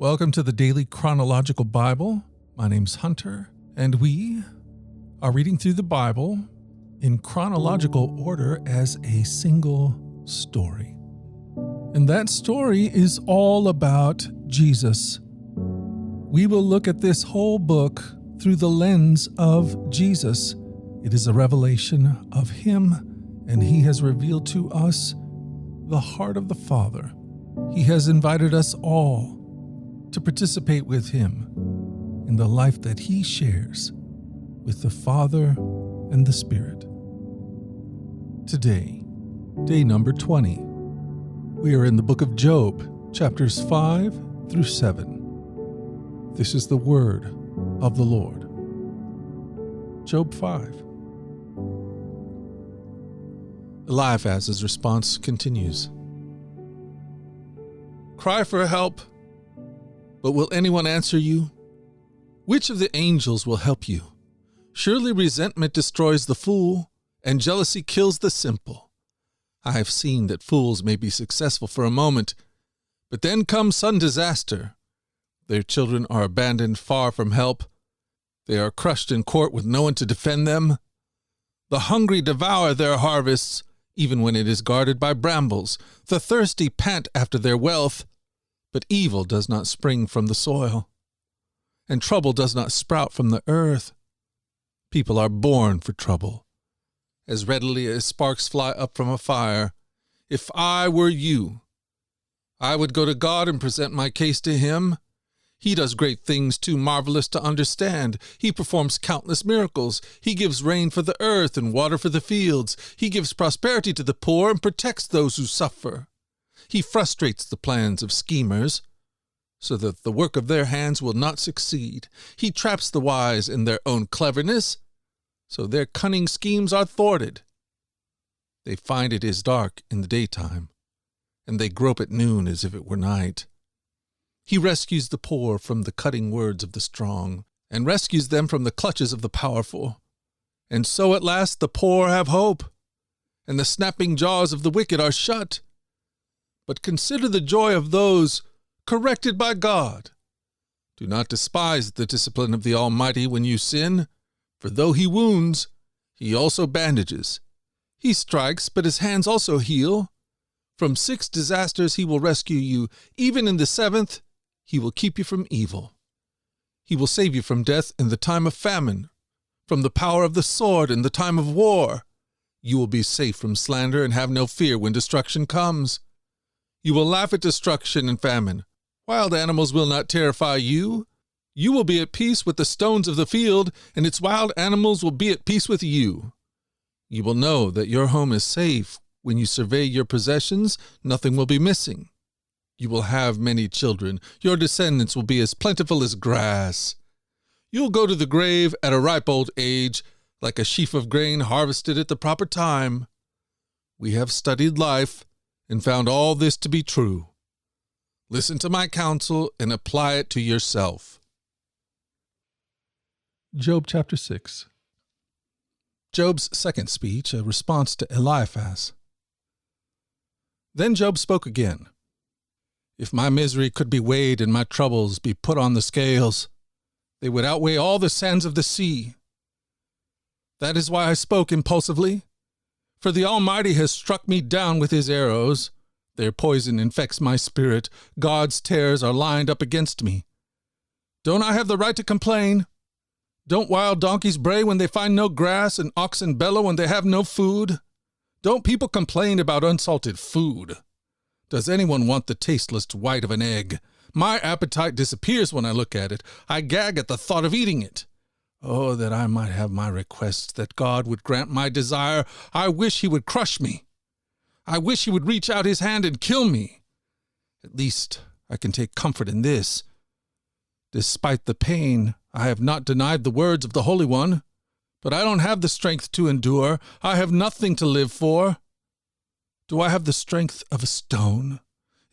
Welcome to the Daily Chronological Bible. My name's Hunter, and we are reading through the Bible in chronological order as a single story. And that story is all about Jesus. We will look at this whole book through the lens of Jesus. It is a revelation of Him, and He has revealed to us the heart of the Father. He has invited us all to participate with Him in the life that He shares with the Father and the Spirit. Today, day number 20, we are in the book of Job, chapters 5 through 7. This is the word of the Lord. Job 5. Eliphaz's response continues. Cry for help, but will anyone answer you? Which of the angels will help you? Surely resentment destroys the fool, and jealousy kills the simple. I have seen that fools may be successful for a moment, but then comes sudden disaster. Their children are abandoned far from help. They are crushed in court with no one to defend them. The hungry devour their harvests, even when it is guarded by brambles. The thirsty pant after their wealth, but evil does not spring from the soil, and trouble does not sprout from the earth. People are born for trouble, as readily as sparks fly up from a fire. If I were you, I would go to God and present my case to Him. He does great things too marvelous to understand. He performs countless miracles. He gives rain for the earth and water for the fields. He gives prosperity to the poor and protects those who suffer. He frustrates the plans of schemers, so that the work of their hands will not succeed. He traps the wise in their own cleverness, so their cunning schemes are thwarted. They find it is dark in the daytime, and they grope at noon as if it were night. He rescues the poor from the cutting words of the strong, and rescues them from the clutches of the powerful. And so at last the poor have hope, and the snapping jaws of the wicked are shut. But consider the joy of those corrected by God. Do not despise the discipline of the Almighty when you sin, for though He wounds, He also bandages. He strikes, but His hands also heal. From 6 disasters He will rescue you. Even in the 7th, He will keep you from evil. He will save you from death in the time of famine, from the power of the sword in the time of war. You will be safe from slander and have no fear when destruction comes. You will laugh at destruction and famine. Wild animals will not terrify you. You will be at peace with the stones of the field, and its wild animals will be at peace with you. You will know that your home is safe. When you survey your possessions, nothing will be missing. You will have many children. Your descendants will be as plentiful as grass. You will go to the grave at a ripe old age, like a sheaf of grain harvested at the proper time. We have studied life and found all this to be true. Listen to my counsel and apply it to yourself. Job chapter 6. Job's second speech, a response to Eliphaz. Then Job spoke again. If my misery could be weighed and my troubles be put on the scales, they would outweigh all the sands of the sea. That is why I spoke impulsively. For the Almighty has struck me down with His arrows. Their poison infects my spirit. God's tares are lined up against me. Don't I have the right to complain? Don't wild donkeys bray when they find no grass and oxen bellow when they have no food? Don't people complain about unsalted food? Does anyone want the tasteless white of an egg? My appetite disappears when I look at it. I gag at the thought of eating it. Oh, that I might have my request, that God would grant my desire. I wish He would crush me. I wish He would reach out His hand and kill me. At least I can take comfort in this. Despite the pain, I have not denied the words of the Holy One. But I don't have the strength to endure. I have nothing to live for. Do I have the strength of a stone?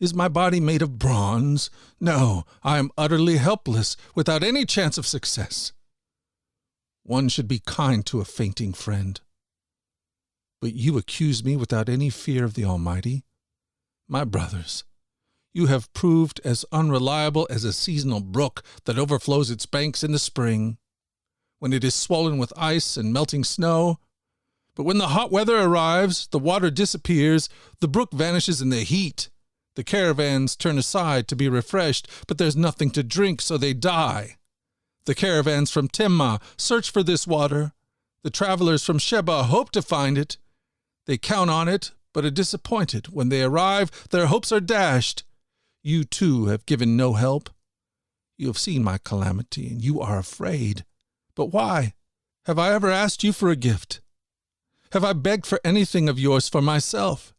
Is my body made of bronze? No, I am utterly helpless, without any chance of success. One should be kind to a fainting friend. But you accuse me without any fear of the Almighty. My brothers, You have proved as unreliable as a seasonal brook that overflows its banks in the spring, when it is swollen with ice and melting snow. But when the hot weather arrives, the water disappears, the brook vanishes in the heat. The caravans turn aside to be refreshed, but there's nothing to drink, so they die. The caravans from Timnah search for this water. The travelers from Sheba hope to find it. They count on it, but are disappointed. When they arrive, their hopes are dashed. You too have given no help. You have seen my calamity, and you are afraid. But why? Have I ever asked you for a gift? Have I begged for anything of yours for myself?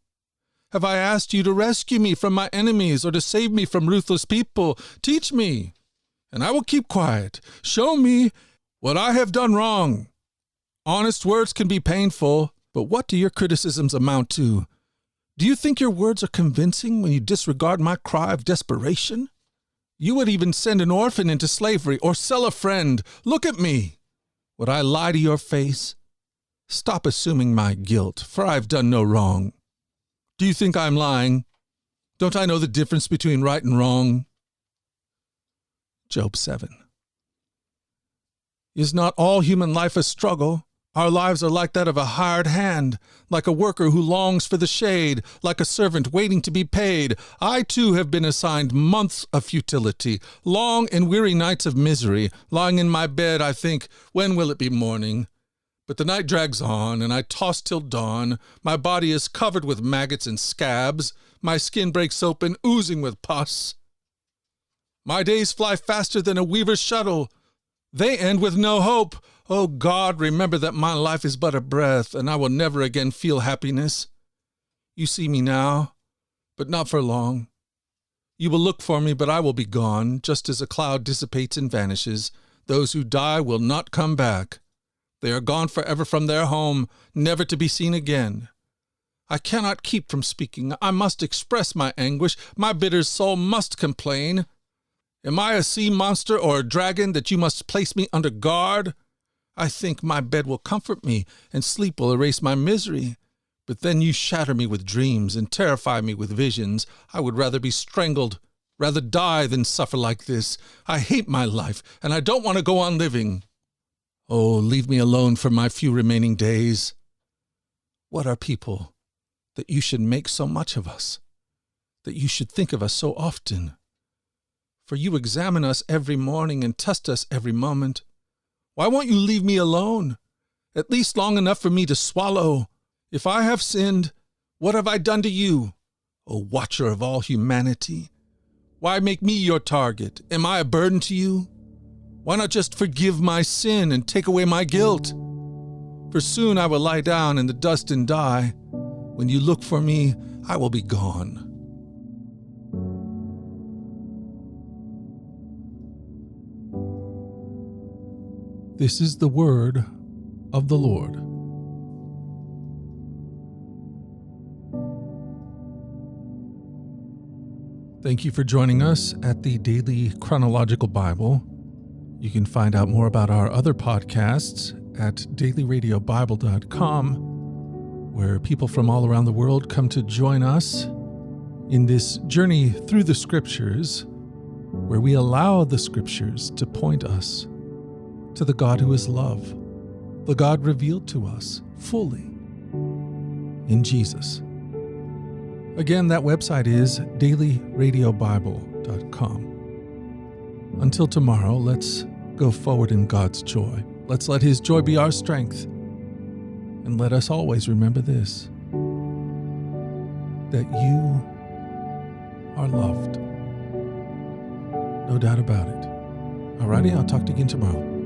Have I asked you to rescue me from my enemies or to save me from ruthless people? Teach me, and I will keep quiet. Show me what I have done wrong. Honest words can be painful, but what do your criticisms amount to? Do you think your words are convincing when you disregard my cry of desperation? You would even send an orphan into slavery or sell a friend. Look at me. Would I lie to your face? Stop assuming my guilt, for I have done no wrong. Do you think I'm lying? Don't I know the difference between right and wrong? Job 7. Is not all human life a struggle? Our lives are like that of a hired hand, like a worker who longs for the shade, like a servant waiting to be paid. I too have been assigned months of futility, long and weary nights of misery. Lying in my bed, I think, when will it be morning? But the night drags on, and I toss till dawn. My body is covered with maggots and scabs. My skin breaks open, oozing with pus. My days fly faster than a weaver's shuttle. They end with no hope. Oh God, remember that my life is but a breath, and I will never again feel happiness. You see me now, but not for long. You will look for me, but I will be gone, just as a cloud dissipates and vanishes. Those who die will not come back. They are gone forever from their home, never to be seen again. I cannot keep from speaking. I must express my anguish. My bitter soul must complain. Am I a sea monster or a dragon that you must place me under guard? I think my bed will comfort me, and sleep will erase my misery. But then you shatter me with dreams and terrify me with visions. I would rather be strangled, rather die than suffer like this. I hate my life, and I don't want to go on living. Oh, leave me alone for my few remaining days. What are people that you should make so much of us, that you should think of us so often? For you examine us every morning and test us every moment. Why won't you leave me alone, at least long enough for me to swallow? If I have sinned, what have I done to you, O watcher of all humanity? Why make me your target? Am I a burden to you? Why not just forgive my sin and take away my guilt? For soon I will lie down in the dust and die. When you look for me, I will be gone. This is the word of the Lord. Thank you for joining us at the Daily Chronological Bible. You can find out more about our other podcasts at dailyradiobible.com, where people from all around the world come to join us in this journey through the Scriptures, where we allow the Scriptures to point us to the God who is love, the God revealed to us fully in Jesus. Again, that website is dailyradiobible.com. Until tomorrow, let's go forward in God's joy. Let's let His joy be our strength. And let us always remember this, that you are loved. No doubt about it. Alrighty, I'll talk to you again tomorrow.